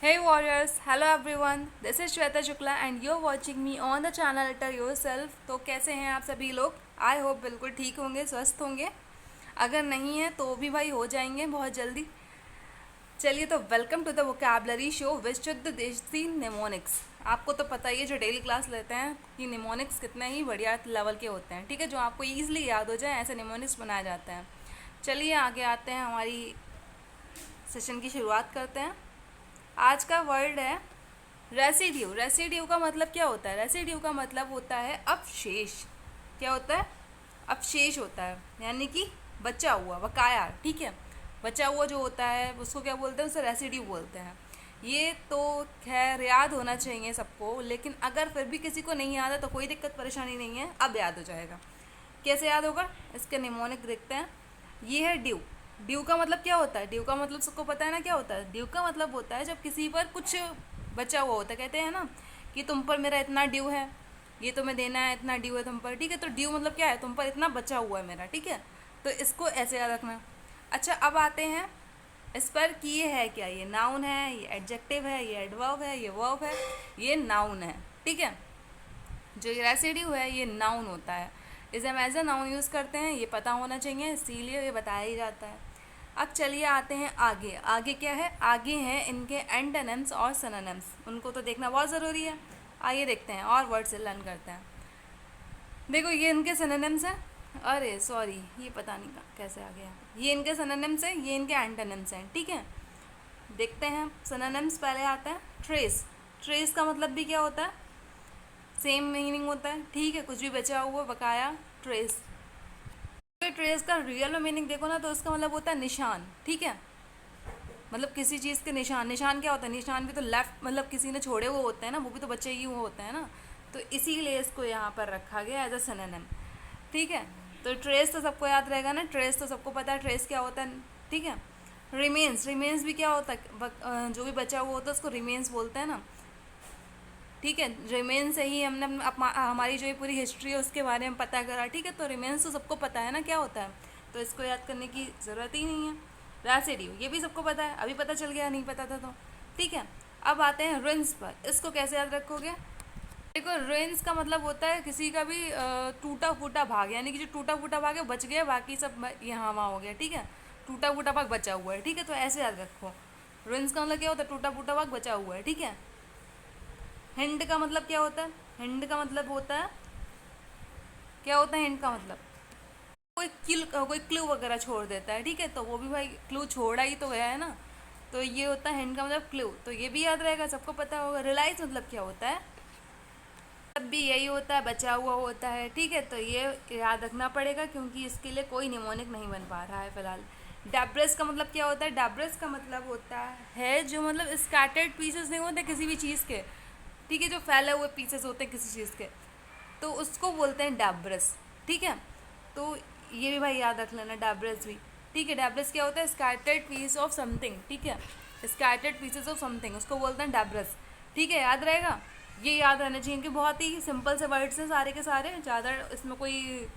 Hey warriors, hello everyone. This is Shweta Shukla and you're watching me on the channel Alter Yourself. तो कैसे हैं आप सभी लोग? आई होप बिल्कुल ठीक होंगे, स्वस्थ होंगे. अगर नहीं है तो भी भाई हो जाएंगे बहुत जल्दी. चलिए तो welcome to the vocabulary show with शुद्ध देसी निमोनिक्स. आपको तो पता ही है जो डेली क्लास लेते हैं कि निमोनिक्स कितने ही बढ़िया लेवल के होते हैं. ठीक है, जो आपको ईजिली याद हो जाए ऐसे निमोनिक्स बनाया जाता है. चलिए आगे आते हैं, हमारी सेशन की शुरुआत करते हैं. आज का वर्ड है रेसिड्यू. रेसिड्यू का मतलब क्या होता है? रेसिड्यू का मतलब होता है अवशेष. क्या होता है? अवशेष होता है, यानी कि बचा हुआ, बकाया. ठीक है, बचा हुआ जो होता है उसको क्या बोलते हैं? उसे रेसिड्यू बोलते हैं. ये तो खैर याद होना चाहिए सबको, लेकिन अगर फिर भी किसी को नहीं याद है तो कोई दिक्कत परेशानी नहीं है, अब याद हो जाएगा. कैसे याद होगा? इसके निमोनिक देखते हैं. ये है ड्यू. ड्यू का मतलब क्या होता है? ड्यू का मतलब सबको पता है ना क्या होता है? ड्यू का मतलब होता है जब किसी पर कुछ बचा हुआ होता है. कहते हैं ना कि तुम पर मेरा इतना ड्यू है, ये तुम्हें देना है, इतना ड्यू है तुम पर. ठीक है, तो ड्यू मतलब क्या है? तुम पर इतना बचा हुआ है मेरा. ठीक है, तो इसको ऐसे याद रखना. अच्छा, अब आते हैं इस पर कि ये है क्या. ये नाउन है, ये एडजेक्टिव है, ये एडवर्ब है, ये वर्ब है, ये नाउन है. ठीक है, जो ये रेसिड्यू है ये नाउन होता है. इसे हम एज अ नाउन यूज़ करते हैं, ये पता होना चाहिए, इसीलिए ये बताया ही जाता है. अब चलिए आते हैं आगे. आगे क्या है? आगे हैं इनके एंटोनिम्स और सिनोनिम्स. उनको तो देखना बहुत ज़रूरी है. आइए देखते हैं और वर्ड से लर्न करते हैं. देखो ये इनके सिनोनिम्स हैं. अरे सॉरी, ये पता नहीं कैसे आ गया. ये इनके सिनोनिम्स हैं, ये इनके एंटोनिम्स हैं. ठीक है, देखते हैं. सिनोनिम्स पहले आता है ट्रेस. ट्रेस का मतलब भी क्या होता है? सेम मीनिंग होता है. ठीक है, कुछ भी बचा हुआ, बकाया, ट्रेस. ट्रेस का रियल में मीनिंग देखो ना तो इसका मतलब होता है निशान. ठीक है, मतलब किसी चीज़ के निशान. निशान क्या होता है? निशान भी तो लेफ्ट मतलब किसी ने छोड़े हुए होते हैं ना, वो भी तो बचे ही हुए होते हैं ना. तो इसीलिए इसको यहाँ पर रखा गया एज अ सिनोनिम. ठीक है, तो ट्रेस तो सबको याद रहेगा ना. ट्रेस तो सबको पता है ट्रेस क्या होता है. ठीक है, रिमेन्स. रिमेन्स भी क्या होता है? जो भी बचा हुआ होता है उसको रिमेन्स बोलते हैं ना. ठीक है, रिमेन्स से ही हमने हमारी जो ये पूरी हिस्ट्री है उसके बारे में पता करा. ठीक है, तो रिमेन्स तो सबको पता है ना क्या होता है, तो इसको याद करने की ज़रूरत ही नहीं है. रेसिड्यू ये भी सबको पता है, अभी पता चल गया, नहीं पता था तो. ठीक है, अब आते हैं रुइंस पर. इसको कैसे याद रखोगे? देखो, रुइंस का मतलब होता है किसी का भी टूटा फूटा भाग, यानी कि जो टूटा फूटा भाग है बच गया, बाकी सब यहाँ वहाँ हो गया. ठीक है, टूटा फूटा भाग बचा हुआ है. ठीक है, तो ऐसे याद रखो. रुइंस का मतलब क्या होता है? टूटा फूटा भाग बचा हुआ है. ठीक है, हिंड का मतलब क्या होता है? हिंड का मतलब होता है, क्या होता है हिंड का मतलब? कोई क्लू वगैरह छोड़ देता है. ठीक है, तो वो भी भाई क्लू छोड़ा ही तो गया है ना, तो ये होता है हिंड का मतलब क्लू. तो ये भी याद रहेगा, सबको पता होगा. रिलाइज मतलब क्या होता है? तब भी यही होता है, बचा हुआ होता है. ठीक है, तो ये याद रखना पड़ेगा क्योंकि इसके लिए कोई निमोनिक नहीं बन पा रहा है फिलहाल. डेब्रिस का मतलब क्या होता है? डेब्रिस का मतलब होता है जो मतलब स्कैटर्ड पीसेस नहीं होते किसी भी चीज़ के. ठीक है, जो फैले हुए पीसेस होते हैं किसी चीज़ के, तो उसको बोलते हैं डैब्रस. ठीक है, तो ये भी भाई याद रख लेना, डैब्रस भी. ठीक है, डैब्रस क्या होता है? Scattered piece of something. ठीक है, स्कैटर्ड पीसेस ऑफ समथिंग, उसको बोलते हैं डैब्रस. ठीक है, याद रहेगा. ये याद रहना चाहिए कि बहुत ही सिंपल से वर्ड्स हैं सारे के सारे, ज़्यादा इसमें कोई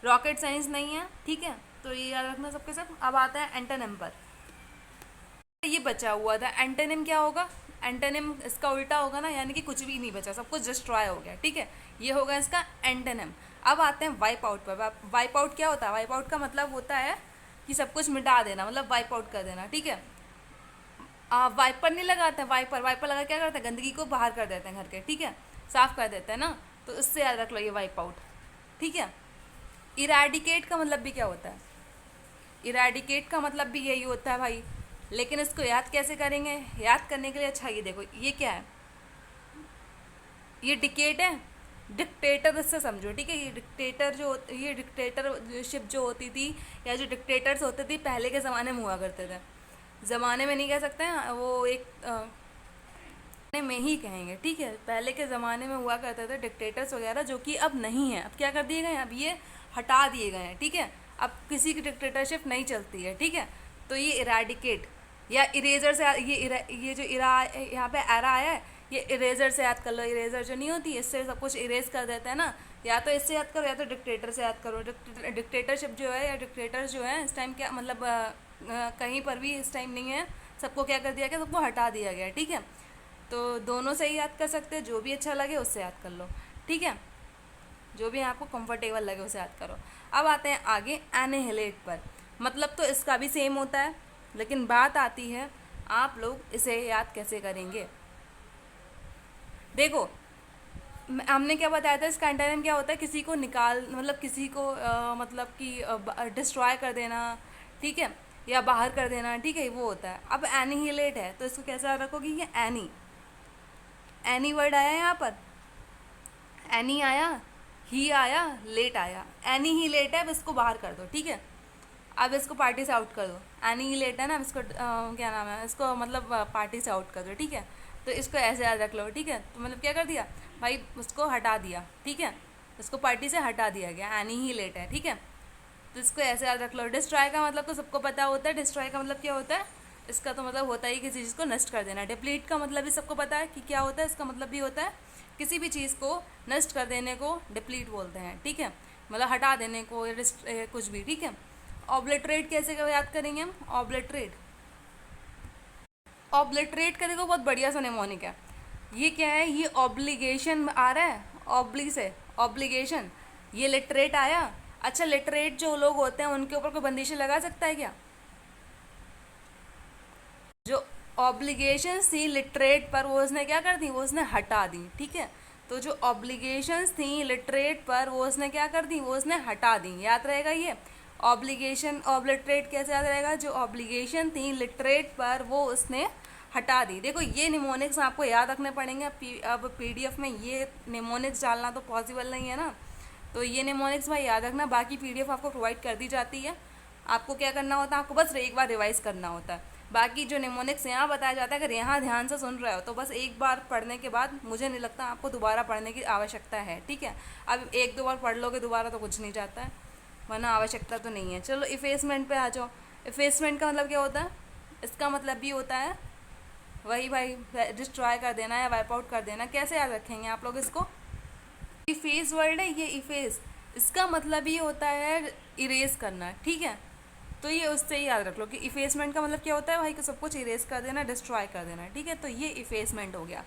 रॉकेट साइंस नहीं है. ठीक है, तो ये याद रखना सबके सब. अब आता है एंटोनिम पर. ये बचा हुआ था, एंटोनिम क्या होगा? एंटोनिम इसका उल्टा होगा ना, यानी कि कुछ भी नहीं बचा, सब कुछ डिस्ट्रॉय हो गया. ठीक है, ये होगा इसका एंटोनिम. अब आते हैं वाइप आउट पर. वाइप आउट क्या होता है? वाइप आउट का मतलब होता है कि सब कुछ मिटा देना, मतलब वाइप आउट कर देना. ठीक है, वाइपर नहीं लगाते हैं. वाइपर वाइपर लगा क्या करते हैं? गंदगी को बाहर कर देते हैं घर के. ठीक है, साफ कर देते हैं ना, तो इससे याद रख लो ये वाइप आउट. ठीक है, इरेडिकेट का मतलब भी क्या होता है? इरेडिकेट का मतलब भी यही होता है भाई, लेकिन इसको याद कैसे करेंगे? याद करने के लिए अच्छा ये देखो, ये क्या है? ये डिकेट है. डिक्टेटर इससे समझो. ठीक है, ये डिक्टेटर जो ये डिक्टेटरशिप जो होती थी, या जो डिक्टेटर्स होते थे पहले के ज़माने में हुआ करते थे. ज़माने में नहीं कह सकते हैं, वो एक में ही कहेंगे. ठीक है, पहले के ज़माने में हुआ करते थे डिक्टेटर्स वगैरह, जो कि अब नहीं है. अब क्या कर दिए गए हैं? अब ये हटा दिए गए हैं. ठीक है, अब किसी की डिक्टेटरशिप नहीं चलती है. ठीक है, तो ये इरेडिकेट या इरेजर से ये जो इरा यहाँ पे एरा आया है, ये इरेजर से याद कर लो. इरेजर जो नहीं होती, इससे सब कुछ इरेज कर देते हैं ना. या तो इससे याद करो या तो डिक्टेटर से याद करो. डिक्टेटरशिप जो है या डिक्टेटर्स जो है इस टाइम क्या मतलब कहीं पर भी इस टाइम नहीं है, सबको क्या कर दिया गया, सबको हटा दिया गया, ठीक है। तो दोनों से ही याद कर सकते हैं, जो भी अच्छा लगे उससे याद कर लो, ठीक है। जो भी आपको कंफर्टेबल लगे उसे याद करो। अब आते हैं आगे एनिहिलेट पर। मतलब तो इसका भी सेम होता है, लेकिन बात आती है आप लोग इसे याद कैसे करेंगे। देखो, हमने क्या बताया था, इसका एंटोनिम क्या होता है, किसी को निकाल, मतलब किसी को मतलब कि डिस्ट्रॉय कर देना, ठीक है, या बाहर कर देना, ठीक है, वो होता है। अब एनिहिलेट है तो इसको कैसे याद रखोगे, ये एनी, एनी वर्ड आया यहाँ पर, एनी आया, ही आया, लेट आया, एनी ही लेट है, अब इसको बाहर कर दो, ठीक है। अब इसको पार्टी से आउट कर दो, एनी ही लेट है ना, अब इसको क्या नाम है, इसको मतलब पार्टी से आउट कर दो, ठीक है। तो इसको ऐसे याद रख लो, ठीक है। तो मतलब क्या कर दिया भाई, उसको हटा दिया, ठीक है, इसको पार्टी से हटा दिया गया, एनी ही लेट है, ठीक है। तो इसको ऐसे याद रख लो। डिस्ट्रॉय का मतलब तो सबको पता होता है, डिस्ट्रॉय का मतलब क्या होता है, इसका तो मतलब होता ही किसी चीज़ को नष्ट कर देना। डिप्लीट का मतलब भी सबको पता है कि क्या होता है, इसका मतलब भी होता है किसी भी चीज़ को नष्ट कर देने को डिप्लीट बोलते हैं, ठीक है, मतलब हटा देने को या कुछ भी, ठीक है। ऑब्लिटरेट कैसे याद करेंगे हम, ऑब्लिटरेट, ऑब्लिटरेट का देखो बहुत बढ़िया सा निमोनिक है। ये क्या है, ये ऑब्लिगेशन आ रहा है, ऑब्ली से ऑब्लिगेशन, ये लिटरेट आया। अच्छा, लिटरेट जो लोग होते हैं उनके ऊपर कोई बंदिशें लगा सकता है क्या, जो ऑब्लिगेशंस थी लिटरेट पर वो उसने क्या कर दी, वो उसने हटा दी, ठीक है। तो जो ऑब्लिगेशंस थी लिटरेट पर वो उसने क्या कर दी, वो उसने हटा दी, याद रहेगा ये। ऑब्लिगेशन ऑब्लिटरेट कैसे याद रहेगा, जो ऑब्लिगेशन थी लिटरेट पर वो उसने हटा दी। देखो ये निमोनिक्स आपको याद रखने पड़ेंगे। अब पीडीएफ में ये निमोनिक्स डालना तो पॉसिबल नहीं है ना, तो ये निमोनिक्स भाई याद रखना। बाकी पीडीएफ आपको प्रोवाइड कर दी जाती है, आपको क्या करना होता है, आपको बस एक बार रिवाइज करना होता है। बाकी जो निमोनिक्स यहाँ बताया जाता है, अगर यहाँ ध्यान से सुन रहे हो तो बस एक बार पढ़ने के बाद मुझे नहीं लगता आपको दोबारा पढ़ने की आवश्यकता है, ठीक है। अब एक दो बार पढ़ लोगे दोबारा तो कुछ नहीं जाता है, वरना आवश्यकता तो नहीं है। चलो इफेसमेंट पे आ जाओ। इफेसमेंट का मतलब क्या होता है, इसका मतलब भी होता है वही भाई, डिस्ट्रॉय कर देना या वाइप आउट कर देना। कैसे याद रखेंगे आप लोग इसको, इफेस वर्ड है ये, इफेस, इसका मतलब ये होता है इरेज करना, ठीक है। तो ये उससे ही याद रख लो कि इफेसमेंट का मतलब क्या होता है भाई, कि सब कुछ इरेज कर देना, डिस्ट्रॉय कर देना, ठीक है। तो ये इफेसमेंट हो गया।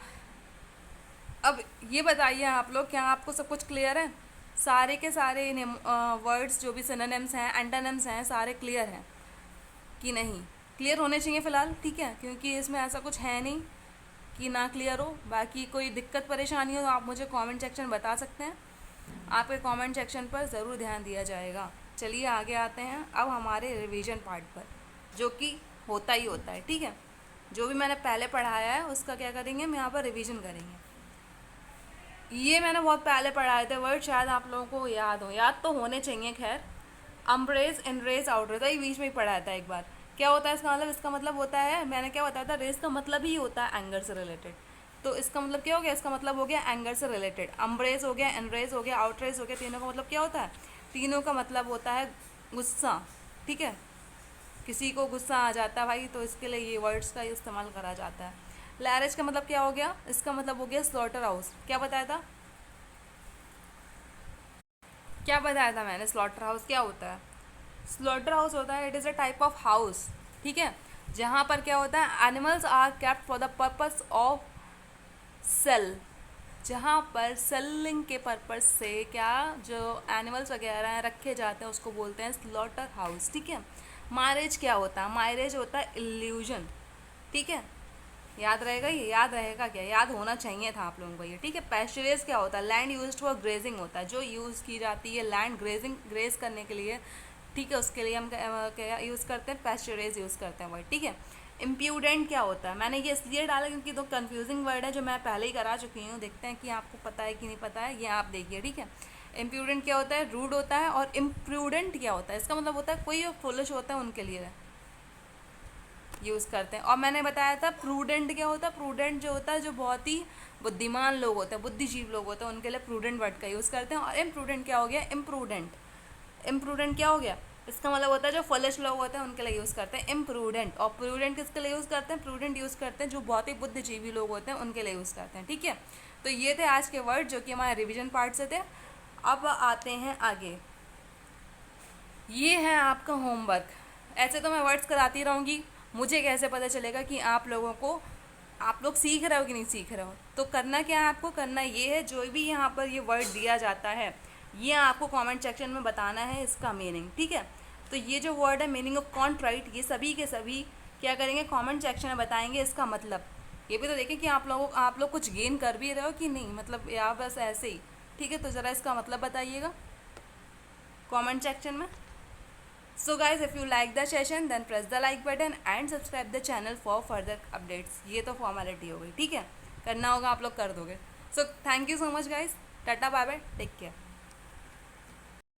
अब ये बताइए आप लोग, क्या आपको सब कुछ क्लियर है, सारे के सारे वर्ड्स जो भी सिनोनिम्स हैं, एंटोनिम्स हैं, सारे क्लियर हैं कि नहीं, क्लियर होने चाहिए फ़िलहाल, ठीक है, क्योंकि इसमें ऐसा कुछ है नहीं कि ना क्लियर हो। बाकी कोई दिक्कत परेशानी हो तो आप मुझे कमेंट सेक्शन बता सकते हैं, आपके कमेंट सेक्शन पर ज़रूर ध्यान दिया जाएगा। चलिए आगे आते हैं अब हमारे रिवीजन पार्ट पर, जो कि होता ही होता है, ठीक है। जो भी मैंने पहले पढ़ाया है उसका क्या करेंगे, हम यहाँ पर रिवीजन करेंगे। ये मैंने बहुत पहले पढ़ाए थे वर्ड, शायद आप लोगों को याद हो, याद तो होने चाहिए। खैर, अम्ब्रेज, इनरेज, आउटरेज, ये बीच में ही पढ़ाया था एक बार। क्या होता है इसका मतलब, इसका मतलब होता है, मैंने क्या बताया था, रेज का मतलब ही होता है एंगर से रिलेटेड। तो इसका मतलब क्या हो गया, इसका मतलब हो गया एंगर से रिलेटेड। अम्ब्रेज हो गया, इनरेज हो गया, आउटरेज हो गया, तीनों का मतलब क्या होता है, तीनों का मतलब होता है गुस्सा, ठीक है। किसी को गुस्सा आ जाता है भाई, तो इसके लिए ये वर्ड्स का इस्तेमाल करा जाता है। लैरेज का मतलब क्या हो गया, इसका मतलब हो गया स्लॉटर हाउस। क्या बताया था, क्या बताया था मैंने, स्लॉटर हाउस क्या होता है, स्लॉटर हाउस होता है, it is a type of house, ठीक है, जहाँ पर क्या होता है, animals are kept for the purpose of sale, जहाँ पर सेलिंग के पर्पस से क्या जो एनिमल्स वगैरह हैं रखे जाते हैं उसको बोलते हैं स्लॉटर हाउस, ठीक है। मारेज क्या होता है, मारेज होता है इल्यूजन, ठीक है, याद रहेगा, ये याद रहेगा, क्या याद होना चाहिए था आप लोगों को ये, ठीक है। पैस्चरेज क्या होता है, लैंड यूज फॉर ग्रेजिंग होता है, जो यूज़ की जाती है लैंड ग्रेज करने के लिए, ठीक है, उसके लिए हम क्या यूज़ करते हैं, पैस्चरेज यूज़ करते हैं वर्ड, ठीक है। इम्प्यूडेंट क्या होता है, मैंने ये इसलिए डाला क्योंकि दो कंफ्यूजिंग वर्ड है जो मैं पहले ही करा चुकी हूँ, देखते हैं कि आपको पता है कि नहीं पता है, ये आप देखिए, ठीक है। इम्प्यूडेंट क्या होता है, रूड होता है। और इम्प्रूडेंट क्या होता है, इसका मतलब होता है कोई फुलिश होता है उनके लिए यूज़ करते हैं। और मैंने बताया था प्रूडेंट क्या होता है, प्रूडेंट जो होता है जो बहुत ही बुद्धिमान लोग होते हैं, बुद्धिजीव लोग होते हैं, उनके लिए प्रूडेंट वर्ड का यूज़ करते हैं। और इम्प्रूडेंट क्या हो गया, इम्प्रूडेंट, इम्प्रूडेंट क्या हो गया, इसका मतलब होता है जो फलिश लोग होते हैं उनके लिए यूज़ करते हैं इम्प्रूडेंट। और प्रूडेंट किसके लिए यूज़ करते हैं, प्रूडेंट यूज़ करते हैं जो बहुत ही बुद्धिजीवी लोग होते हैं उनके लिए यूज़ करते हैं, ठीक है। तो ये थे आज के वर्ड जो कि हमारे रिविजन पार्ट से थे। अब आते हैं आगे, ये है आपका होमवर्क। ऐसे तो मैं वर्ड्स कराती रहूँगी, मुझे कैसे पता चलेगा कि आप लोग सीख रहे हो कि नहीं सीख रहे हो। तो करना क्या है, आपको करना ये है, जो भी यहाँ पर ये वर्ड दिया जाता है ये आपको कमेंट सेक्शन में बताना है इसका मीनिंग, ठीक है। तो ये जो वर्ड है मीनिंग ऑफ कॉन्ट्राइट, ये सभी के सभी क्या करेंगे, कमेंट सेक्शन में बताएंगे इसका मतलब। ये भी तो देखें कि आप लोग कुछ गेन कर भी रहे हो कि नहीं, मतलब या बस ऐसे ही, ठीक है। तो ज़रा इसका मतलब बताइएगा कमेंट सेक्शन में। So guys, if you like the session then press the like button and subscribe the channel for further updates। ये तो फॉर्मेलिटी हो गई, ठीक है, करना होगा आप लोग कर दोगे। So thank you so much guys, tata bye bye, take care.